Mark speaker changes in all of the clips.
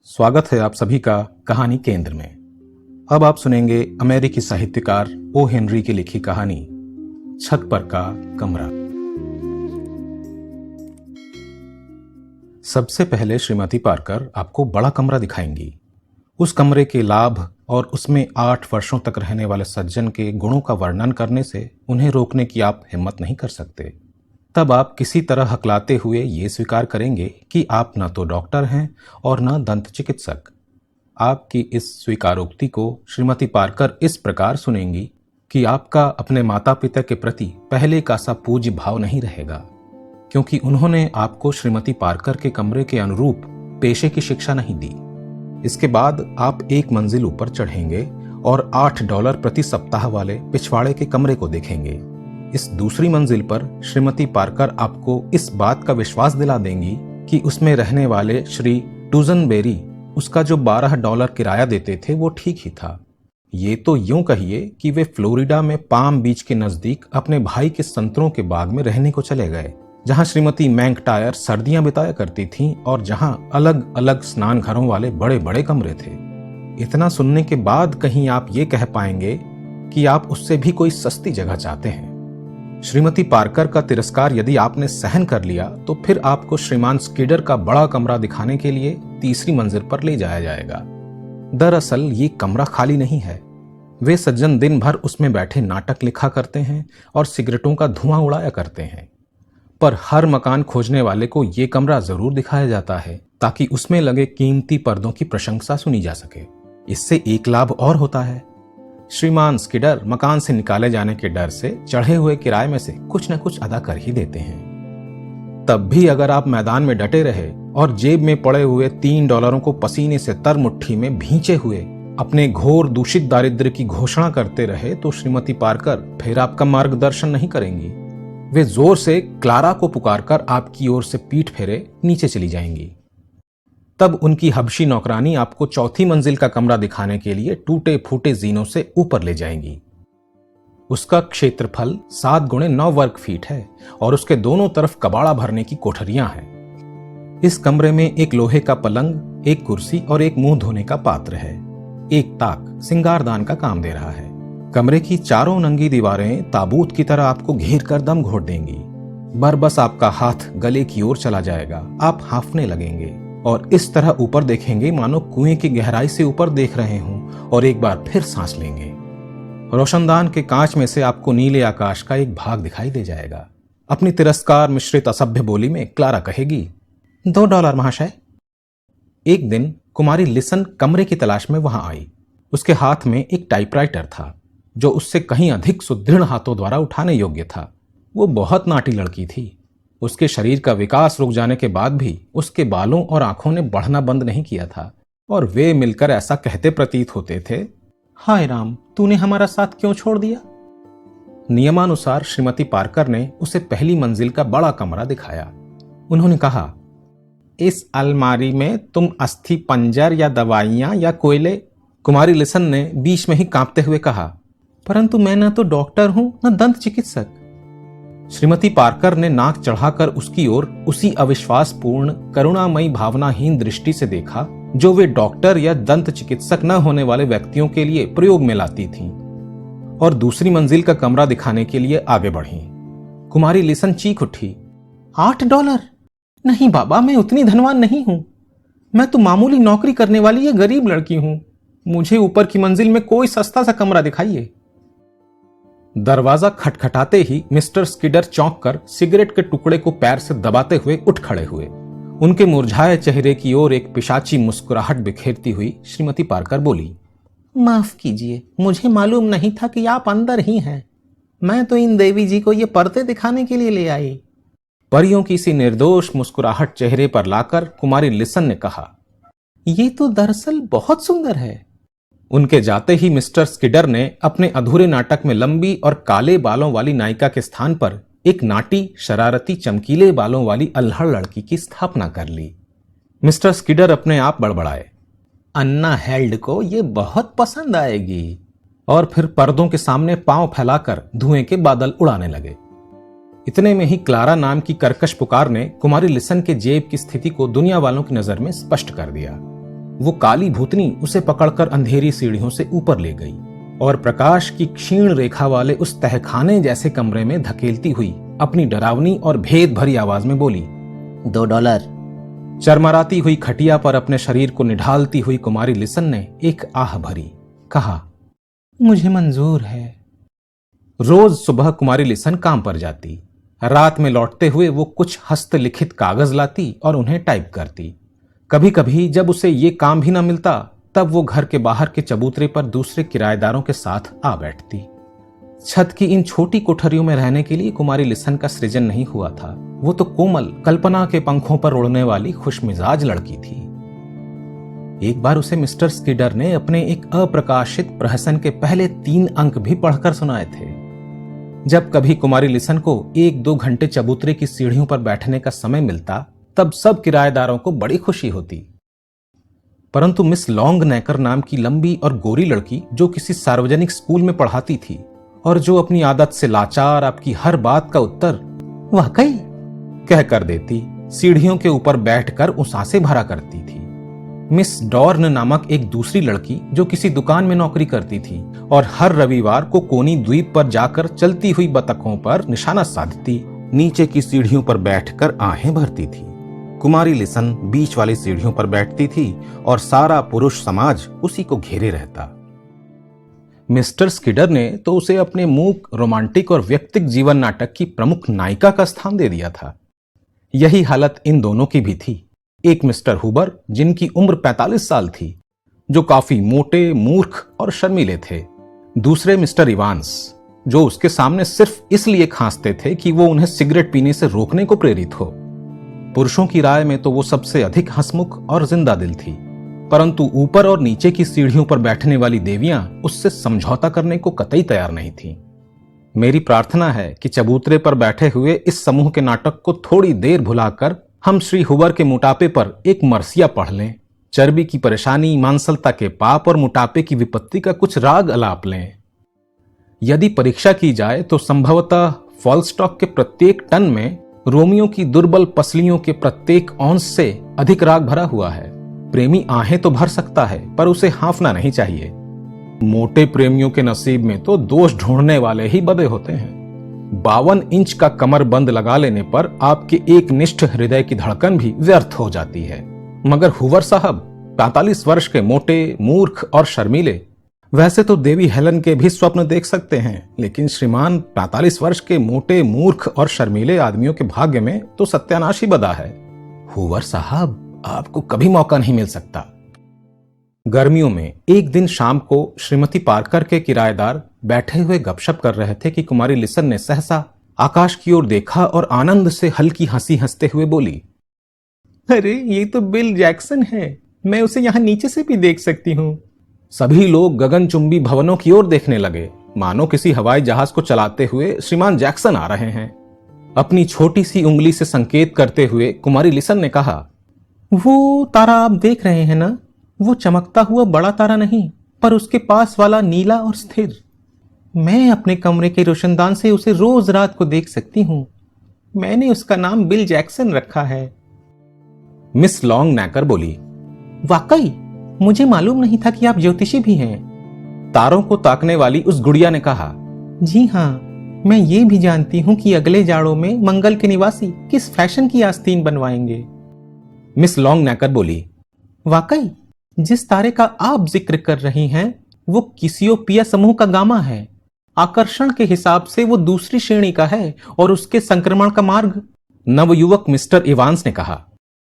Speaker 1: स्वागत है आप सभी का कहानी केंद्र में। अब आप सुनेंगे अमेरिकी साहित्यकार ओ हेनरी की लिखी कहानी छत पर का कमरा। सबसे पहले श्रीमती पार्कर आपको बड़ा कमरा दिखाएंगी। उस कमरे के लाभ और उसमें 8 वर्षों तक रहने वाले सज्जन के गुणों का वर्णन करने से उन्हें रोकने की आप हिम्मत नहीं कर सकते। तब आप किसी तरह हकलाते हुए ये स्वीकार करेंगे कि आप न तो डॉक्टर हैं और न दंत चिकित्सक। आपकी इस स्वीकारोक्ति को श्रीमती पार्कर इस प्रकार सुनेंगी कि आपका अपने माता पिता के प्रति पहले का सा पूज्य भाव नहीं रहेगा, क्योंकि उन्होंने आपको श्रीमती पार्कर के कमरे के अनुरूप पेशे की शिक्षा नहीं दी। इसके बाद आप एक मंजिल ऊपर चढ़ेंगे और $8 प्रति सप्ताह वाले पिछवाड़े के कमरे को देखेंगे। इस दूसरी मंजिल पर श्रीमती पार्कर आपको इस बात का विश्वास दिला देंगी कि उसमें रहने वाले श्री टूजनबेरी उसका जो $12 किराया देते थे वो ठीक ही था। ये तो यूं कहिए कि वे फ्लोरिडा में पाम बीच के नजदीक अपने भाई के संतरों के बाग में रहने को चले गए, जहां श्रीमती मैंकटायर सर्दियां बिताया करती थीं और जहां अलग अलग स्नान घरों वाले बड़े बड़े कमरे थे। इतना सुनने के बाद कहीं आप ये कह पाएंगे कि आप उससे भी कोई सस्ती जगह चाहते हैं। श्रीमती पार्कर का तिरस्कार यदि आपने सहन कर लिया तो फिर आपको श्रीमान स्किडर का बड़ा कमरा दिखाने के लिए तीसरी मंजिल पर ले जाया जाएगा। दरअसल ये कमरा खाली नहीं है। वे सज्जन दिन भर उसमें बैठे नाटक लिखा करते हैं और सिगरेटों का धुआं उड़ाया करते हैं, पर हर मकान खोजने वाले को ये कमरा जरूर दिखाया जाता है ताकि उसमें लगे कीमती पर्दों की प्रशंसा सुनी जा सके। इससे एक लाभ और होता है, श्रीमान स्किडर मकान से निकाले जाने के डर से चढ़े हुए किराए में से कुछ न कुछ अदा कर ही देते हैं। तब भी अगर आप मैदान में डटे रहे और जेब में पड़े हुए $3 को पसीने से तर मुट्ठी में भींचे हुए अपने घोर दूषित दारिद्र्य की घोषणा करते रहे तो श्रीमती पार्कर फिर आपका मार्गदर्शन नहीं करेंगी। वे जोर से क्लारा को पुकारकर आपकी ओर से पीठ फेरे नीचे चली जाएंगी। तब उनकी हबशी नौकरानी आपको चौथी मंजिल का कमरा दिखाने के लिए टूटे फूटे जीनों से ऊपर ले जाएंगी। उसका क्षेत्रफल 7 गुणे 9 वर्ग फीट है और उसके दोनों तरफ कबाड़ा भरने की कोठरियां हैं। इस कमरे में एक लोहे का पलंग, एक कुर्सी और एक मुंह धोने का पात्र है। एक ताक सिंगारदान का काम दे रहा है। कमरे की चारों नंगी दीवारें ताबूत की तरह आपको घेर कर दम घोट देंगी। बरबस आपका हाथ गले की ओर चला जाएगा, आप हांफने लगेंगे और इस तरह ऊपर देखेंगे मानो कुएं की गहराई से ऊपर देख रहे हों और एक बार फिर सांस लेंगे। रोशनदान के कांच में से आपको नीले आकाश का एक भाग दिखाई दे जाएगा। अपनी तिरस्कार मिश्रित असभ्य बोली में क्लारा कहेगी, $2 महाशय। एक दिन कुमारी लिसन कमरे की तलाश में वहां आई। उसके हाथ में एक टाइपराइटर था जो उससे कहीं अधिक सुदृढ़ हाथों द्वारा उठाने योग्य था। वो बहुत नाटी लड़की थी। उसके शरीर का विकास रुक जाने के बाद भी उसके बालों और आंखों ने बढ़ना बंद नहीं किया था और वे मिलकर ऐसा कहते प्रतीत होते थे, हाय राम, तूने हमारा साथ क्यों छोड़ दिया। नियमानुसार श्रीमती पार्कर ने उसे पहली मंजिल का बड़ा कमरा दिखाया। उन्होंने कहा, इस अलमारी में तुम अस्थि पंजर या दवाइयां या कोयले। कुमारी लिसन ने बीच में ही कांपते हुए कहा, परंतु मैं न तो डॉक्टर हूं न दंत चिकित्सक। श्रीमती पार्कर ने नाक चढ़ाकर उसकी ओर उसी अविश्वासपूर्ण करुणामयी भावनाहीन दृष्टि से देखा जो वे डॉक्टर या दंत चिकित्सक न होने वाले व्यक्तियों के लिए प्रयोग में लाती थीं, और दूसरी मंजिल का कमरा दिखाने के लिए आगे बढ़ी। कुमारी लिसन चीख उठी, $8? नहीं बाबा, मैं उतनी धनवान नहीं हूं। मैं तो मामूली नौकरी करने वाली ये गरीब लड़की हूं। मुझे ऊपर की मंजिल में कोई सस्ता सा कमरा दिखाइए। दरवाजा खटखटाते ही मिस्टर स्किडर चौंक कर सिगरेट के टुकड़े को पैर से दबाते हुए उठ खड़े हुए। उनके मुरझाए चेहरे की ओर एक पिशाची मुस्कुराहट बिखेरती हुई श्रीमती पार्कर बोली, माफ कीजिए, मुझे मालूम नहीं था कि आप अंदर ही हैं। मैं तो इन देवी जी को ये पर्दे दिखाने के लिए ले आई। परियों की सी निर्दोष मुस्कुराहट चेहरे पर लाकर कुमारी लिसन ने कहा, ये तो दरअसल बहुत सुंदर है। उनके जाते ही मिस्टर स्किडर ने अपने अधूरे नाटक में लंबी और काले बालों वाली नायिका के स्थान पर एक नाटी, शरारती, चमकीले बालों वाली अल्हड़ लड़की की स्थापना कर ली। मिस्टर स्किडर अपने आप बड़बड़ाए, अन्ना हेल्ड को ये बहुत पसंद आएगी, और फिर पर्दों के सामने पांव फैलाकर धुएं के बादल उड़ाने लगे। इतने में ही क्लारा नाम की कर्कश पुकार ने कुमारी लिसन के जेब की स्थिति को दुनिया वालों की नजर में स्पष्ट कर दिया। वो काली भूतनी उसे पकड़कर अंधेरी सीढ़ियों से ऊपर ले गई और प्रकाश की क्षीण रेखा वाले उस तहखाने जैसे कमरे में धकेलती हुई अपनी डरावनी और भेद भरी आवाज में बोली,
Speaker 2: $2।
Speaker 1: चरमराती हुई खटिया पर अपने शरीर को निढालती हुई कुमारी लिसन ने एक आह भरी, कहा, मुझे मंजूर है। रोज सुबह कुमारी लिसन काम पर जाती। रात में लौटते हुए वो कुछ हस्तलिखित कागज लाती और उन्हें टाइप करती। कभी कभी जब उसे ये काम भी न मिलता तब वो घर के बाहर के चबूतरे पर दूसरे किराएदारों के साथ आ बैठती। छत की इन छोटी कोठरियों में रहने के लिए कुमारी लिसन का सृजन नहीं हुआ था। वो तो कोमल कल्पना के पंखों पर उड़ने वाली खुशमिजाज लड़की थी। एक बार उसे मिस्टर स्किडर ने अपने एक अप्रकाशित प्रहसन के पहले 3 अंक भी पढ़कर सुनाए थे। जब कभी कुमारी लिसन को 1-2 घंटे चबूतरे की सीढ़ियों पर बैठने का समय मिलता तब सब किराएदारों को बड़ी खुशी होती। परंतु मिस लॉन्ग नेकर नाम की लंबी और गोरी लड़की, जो किसी सार्वजनिक स्कूल में पढ़ाती थी और जो अपनी आदत से लाचार आपकी हर बात का उत्तर वाकई कह कर देती, सीढ़ियों के ऊपर बैठकर उसासे भरा करती थी। मिस डॉर्न नामक एक दूसरी लड़की, जो किसी दुकान में नौकरी करती थी और हर रविवार को कोनी द्वीप पर जाकर चलती हुई बतखों पर निशाना साधती, नीचे की सीढ़ियों पर बैठकर आहें भरती थी। कुमारी लिसन बीच वाली सीढ़ियों पर बैठती थी और सारा पुरुष समाज उसी को घेरे रहता। मिस्टर स्किडर ने तो उसे अपने मूक, रोमांटिक और व्यक्तिक जीवन नाटक की प्रमुख नायिका का स्थान दे दिया था। यही हालत इन दोनों की भी थी। एक मिस्टर हुबर, जिनकी उम्र 45 साल थी, जो काफी मोटे, मूर्ख और शर्मीले थे। दूसरे मिस्टर इवांस, जो उसके सामने सिर्फ इसलिए खांसते थे कि वो उन्हें सिगरेट पीने से रोकने को प्रेरित हो। पुरुषों की राय में तो वो सबसे अधिक हंसमुख और जिंदा दिल थी, परंतु ऊपर और नीचे की सीढ़ियों पर बैठने वाली देवियां उससे समझौता करने को कतई तैयार नहीं थीं। मेरी प्रार्थना है कि चबूतरे पर बैठे हुए इस समूह के नाटक को थोड़ी देर भुलाकर हम श्री हुबर के मोटापे पर एक मरसिया पढ़ लें, चर्बी की परेशानी, मांसलता के पाप और मोटापे की विपत्ति का कुछ राग अलाप लें। यदि परीक्षा की जाए तो संभवतः फॉलस्टॉक के प्रत्येक टन में रोमियो की दुर्बल पसलियों के प्रत्येक औंस से अधिक राग भरा हुआ है। प्रेमी आहें तो भर सकता है, पर उसे हाँफना नहीं चाहिए। मोटे प्रेमियों के नसीब में तो दोष ढूंढने वाले ही बदे होते हैं। 52 इंच का कमर बंद लगा लेने पर आपके एक निष्ठ हृदय की धड़कन भी व्यर्थ हो जाती है। मगर हुवर साहब 45 वर्ष के मोटे, मूर्ख और शर्मीले, वैसे तो देवी हेलन के भी स्वप्न देख सकते हैं, लेकिन श्रीमान 45 वर्ष के मोटे, मूर्ख और शर्मीले आदमियों के भाग्य में तो सत्यानाश ही बदा है। हुवर साहब, आपको कभी मौका नहीं मिल सकता। गर्मियों में एक दिन शाम को श्रीमती पार्कर के किराएदार बैठे हुए गपशप कर रहे थे कि कुमारी लिसन ने सहसा आकाश की ओर देखा और आनंद से हल्की हंसी हंसते हुए बोली, अरे ये तो बिल जैक्सन है, मैं उसे यहां नीचे से भी देख सकती हूँ। सभी लोग गगनचुंबी भवनों की ओर देखने लगे, मानो किसी हवाई जहाज को चलाते हुए श्रीमान जैक्सन आ रहे हैं। अपनी छोटी सी उंगली से संकेत करते हुए कुमारी लिसन ने कहा, वो तारा आप देख रहे हैं ना, वो चमकता हुआ बड़ा तारा नहीं, पर उसके पास वाला नीला और स्थिर। मैं अपने कमरे के रोशनदान से उसे रोज रात को देख सकती हूँ। मैंने उसका नाम बिल जैक्सन रखा है। मिस लॉन्ग नेकर बोली, वाकई मुझे मालूम नहीं था कि आप ज्योतिषी भी हैं। तारों को ताकने वाली उस गुड़िया ने कहा, जी हाँ, मैं ये भी जानती हूँ कि अगले जाड़ों में मंगल के निवासी किस फैशन की आस्तीन बनवाएंगे। मिस लॉन्ग नेकर बोली, वाकई जिस तारे का आप जिक्र कर रही हैं वो किसियोपिया समूह का गामा है। आकर्षण के हिसाब से वो दूसरी श्रेणी का है और उसके संक्रमण का मार्ग। नवयुवक मिस्टर इवांस ने कहा,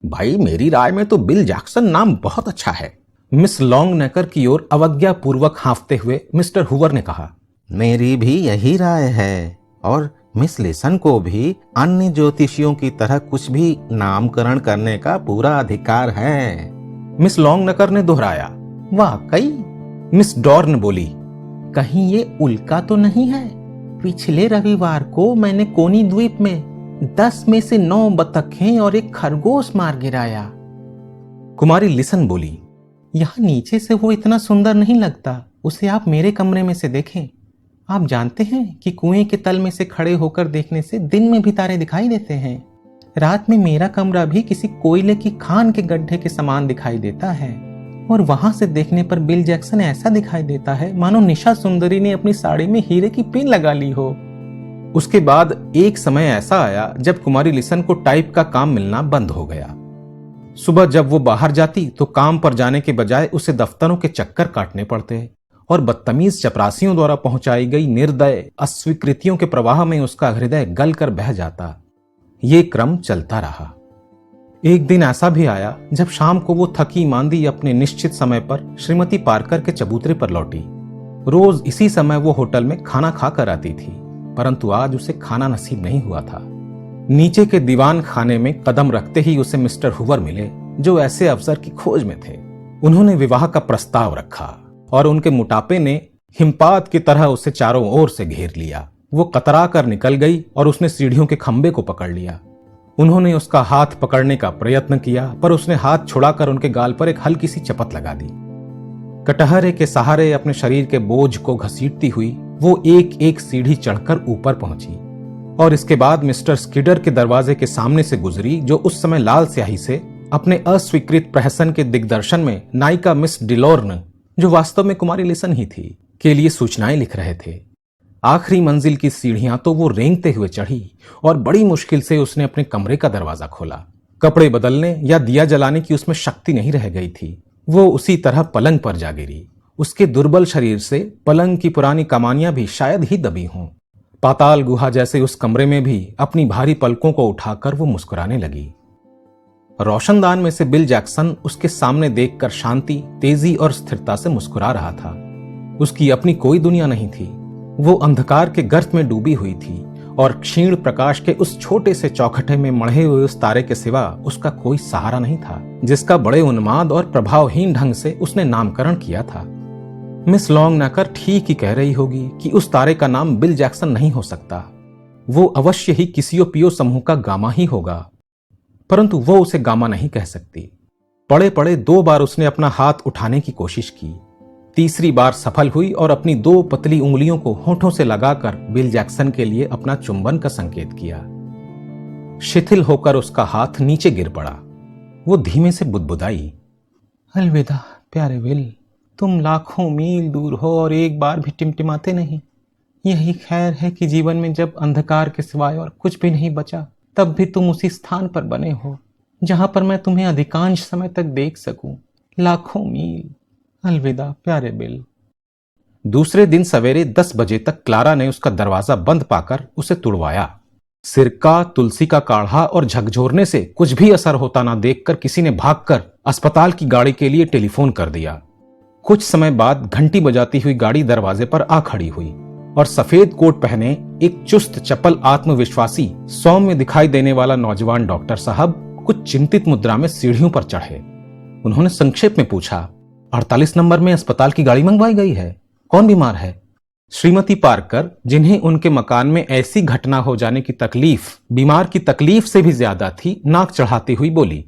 Speaker 1: भाई मेरी राय में तो बिल जैक्सन नाम बहुत अच्छा है। मिस लॉन्ग नेकर की ओर अवज्ञापूर्वक हाँफते हुए मिस्टर हुवर ने कहा,
Speaker 2: मेरी भी यही राय है और मिस लिसन को भी अन्य ज्योतिषियों की तरह कुछ भी नामकरण करने का पूरा अधिकार है।
Speaker 1: मिस लॉन्ग नेकर ने दोहराया,
Speaker 2: वाकई?
Speaker 1: मिस डॉर्न बोली,
Speaker 2: कहीं ये उल्का तो नहीं है? पिछले रविवार को मैंने कोनी द्वीप में 10 में से 9 बतखें और एक खरगोश मार गिराया।
Speaker 1: कुमारी लिसन बोली,
Speaker 2: यहाँ नीचे से वो इतना सुंदर नहीं लगता, उसे आप मेरे कमरे में से देखें। आप जानते हैं कि कुएं के तल में से खड़े होकर देखने से दिन में भी तारे दिखाई देते हैं। रात में मेरा कमरा भी किसी कोयले की खान के गड्ढे के समान दिखाई देता है। और वहां से देखने पर बिल जैक्सन ऐसा दिखाई देता है मानो निशा सुंदरी ने अपनी साड़ी में हीरे की पिन लगा ली हो।
Speaker 1: उसके बाद एक समय ऐसा आया जब कुमारी लिसन को टाइप का काम मिलना बंद हो गया। सुबह जब वो बाहर जाती तो काम पर जाने के बजाय उसे दफ्तरों के चक्कर काटने पड़ते और बदतमीज चपरासियों द्वारा पहुंचाई गई निर्दय अस्वीकृतियों के प्रवाह में उसका हृदय गल कर बह जाता। ये क्रम चलता रहा। एक दिन ऐसा भी आया जब शाम को वो थकी मांदी अपने निश्चित समय पर श्रीमती पार्कर के चबूतरे पर लौटी। रोज इसी समय वो होटल में खाना खाकर आती थी, परंतु आज उसे खाना नसीब नहीं हुआ था। नीचे के दीवान खाने में कदम रखते ही उसे मिस्टर हुवर मिले, जो ऐसे अवसर की खोज में थे। उन्होंने विवाह का प्रस्ताव रखा और उनके मोटापे ने हिमपात की तरह उसे चारों ओर से घेर लिया। वो कतरा कर निकल गई और उसने सीढ़ियों के खंबे को पकड़ लिया। उन्होंने उसका हाथ पकड़ने का प्रयत्न किया, पर उसने हाथ छुड़ाकर उनके गाल पर एक हल्की सी चपत लगा दी। कटहरे के सहारे अपने शरीर के बोझ को घसीटती हुई वो एक एक सीढ़ी चढ़कर ऊपर पहुंची और इसके बाद मिस्टर स्किडर के दरवाजे के सामने से गुजरी, जो उस समय लाल स्याही से अपने अस्वीकृत प्रहसन के दिग्दर्शन में नायिका मिस डिलोर्न, जो वास्तव में कुमारी लिसन ही थी, के लिए सूचनाएं लिख रहे थे। आखिरी मंजिल की सीढ़ियां तो वो रेंगते हुए चढ़ी और बड़ी मुश्किल से उसने अपने कमरे का दरवाजा खोला। कपड़े बदलने या दिया जलाने की उसमें शक्ति नहीं रह गई थी। वो उसी तरह पलंग पर जा गिरी। उसके दुर्बल शरीर से पलंग की पुरानी कमानियां भी शायद ही दबी हों। पाताल गुहा जैसे उस कमरे में भी अपनी भारी पलकों को उठाकर वो मुस्कुराने लगी। रोशनदान में से बिल जैक्सन उसके सामने देखकर शांति, तेजी और स्थिरता से मुस्कुरा रहा था। उसकी अपनी कोई दुनिया नहीं थी। वो अंधकार के गर्त में डूबी हुई थी और क्षीण प्रकाश के उस छोटे से चौखटे में मढ़े हुए उस तारे के सिवा उसका कोई सहारा नहीं था, जिसका बड़े उन्माद और प्रभावहीन ढंग से उसने नामकरण किया था। मिस लॉन्गनेकर ठीक ही कह रही होगी कि उस तारे का नाम बिल जैक्सन नहीं हो सकता। वो अवश्य ही किसी पियो समूह का गामा ही होगा, परंतु वो उसे गामा नहीं कह सकती। पड़े पड़े 2 बार उसने अपना हाथ उठाने की कोशिश की। तीसरी बार सफल हुई और अपनी 2 पतली उंगलियों को होठों से लगाकर बिल जैक्सन के लिए अपना चुंबन का संकेत किया। शिथिल होकर उसका हाथ नीचे गिर पड़ा। वो धीमे से बुदबुदाई,
Speaker 2: अलविदा प्यारे बिल, तुम लाखों मील दूर हो और एक बार भी टिमटिमाते नहीं। यही खैर है कि जीवन में जब अंधकार के सिवाय और कुछ भी नहीं बचा, तब भी तुम उसी स्थान पर बने हो जहां पर मैं तुम्हें अधिकांश समय तक देख सकूं। लाखों मील। अलविदा प्यारे बिल।
Speaker 1: दूसरे दिन सवेरे 10 बजे तक क्लारा ने उसका दरवाजा बंद पाकर उसे तुड़वाया। सिरका, तुलसी का काढ़ा और झकझोरने से कुछ भी असर होता ना देखकर किसी ने भागकर अस्पताल की गाड़ी के लिए टेलीफोन कर दिया। कुछ समय बाद घंटी बजाती हुई गाड़ी दरवाजे पर आ खड़ी हुई और सफेद कोट पहने एक चुस्त चपल आत्मविश्वासी सौम्य दिखाई देने वाला नौजवान डॉक्टर साहब कुछ चिंतित मुद्रा में सीढ़ियों पर चढ़े। उन्होंने संक्षेप में पूछा, 48 नंबर में अस्पताल की गाड़ी मंगवाई गई है? कौन बीमार है? श्रीमती पार्कर, जिन्हें उनके मकान में ऐसी घटना हो जाने की तकलीफ बीमार की तकलीफ से भी ज्यादा थी, नाक चढ़ाती हुई बोली,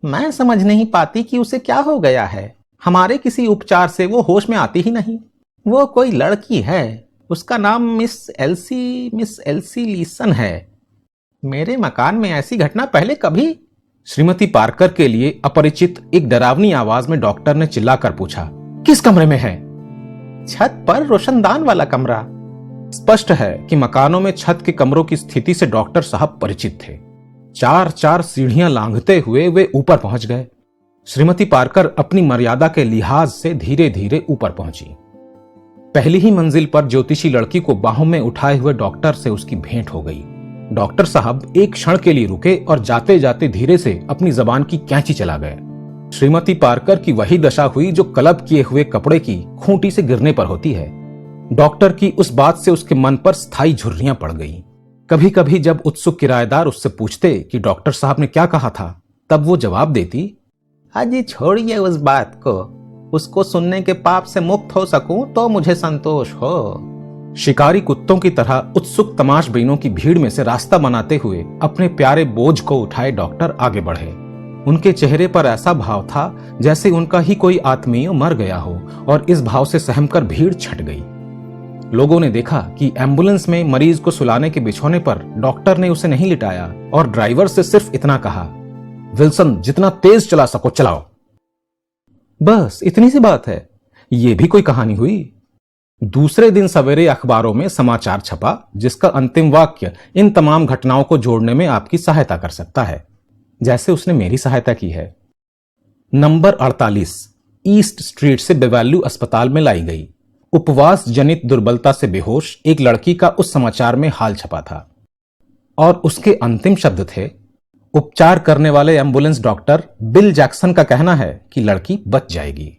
Speaker 2: मैं समझ नहीं पाती कि उसे क्या हो गया है। हमारे किसी उपचार से वो होश में आती ही नहीं। वो कोई लड़की है, उसका नाम मिस एल्सी लीसन है। मेरे मकान में ऐसी घटना पहले कभी।
Speaker 1: श्रीमती पार्कर के लिए अपरिचित एक डरावनी आवाज में डॉक्टर ने चिल्लाकर पूछा, किस कमरे में है?
Speaker 2: छत पर, रोशनदान वाला कमरा।
Speaker 1: स्पष्ट है कि मकानों में छत के कमरों की स्थिति से डॉक्टर साहब परिचित थे। 4 सीढ़ियां लांघते हुए वे ऊपर पहुंच गए। श्रीमती पार्कर अपनी मर्यादा के लिहाज से धीरे धीरे ऊपर पहुंची। पहली ही मंजिल पर ज्योतिषी लड़की को बाहों में उठाए हुए डॉक्टर से उसकी भेंट हो गई। डॉक्टर साहब एक क्षण के लिए रुके और जाते जाते धीरे से अपनी जबान की कैंची चला गए। श्रीमती पार्कर की वही दशा हुई जो कलब किए हुए कपड़े की खूंटी से गिरने पर होती है। डॉक्टर की उस बात से उसके मन पर स्थायी झुर्रियां पड़ गईं। कभी कभी जब उत्सुक किराएदार उससे पूछते कि डॉक्टर साहब ने क्या कहा था, तब वो जवाब देती,
Speaker 2: अजी छोड़िए उस बात को। उसको सुनने के पाप से मुक्त हो सकूं तो मुझे संतोष हो।
Speaker 1: शिकारी कुत्तों की तरह उत्सुक तमाशबीनों की भीड़ में से रास्ता बनाते हुए अपने प्यारे बोझ को उठाए डॉक्टर आगे बढ़े। उनके चेहरे पर ऐसा भाव था जैसे उनका ही कोई आत्मीय मर गया हो और इस भाव से सहमकर भीड़ छट गई। लोगों ने देखा कि एम्बुलेंस में मरीज को सुलाने के बिछौने पर डॉक्टर ने उसे नहीं लिटाया और ड्राइवर से सिर्फ इतना कहा, विल्सन जितना तेज चला सको चलाओ। बस इतनी सी बात है, ये भी कोई कहानी हुई? दूसरे दिन सवेरे अखबारों में समाचार छपा जिसका अंतिम वाक्य इन तमाम घटनाओं को जोड़ने में आपकी सहायता कर सकता है, जैसे उसने मेरी सहायता की है। नंबर 48 ईस्ट स्ट्रीट से बेवैल्यू अस्पताल में लाई गई उपवास जनित दुर्बलता से बेहोश एक लड़की का उस समाचार में हाल छपा था और उसके अंतिम शब्द थे, उपचार करने वाले एम्बुलेंस डॉक्टर बिल जैक्सन का कहना है कि लड़की बच जाएगी।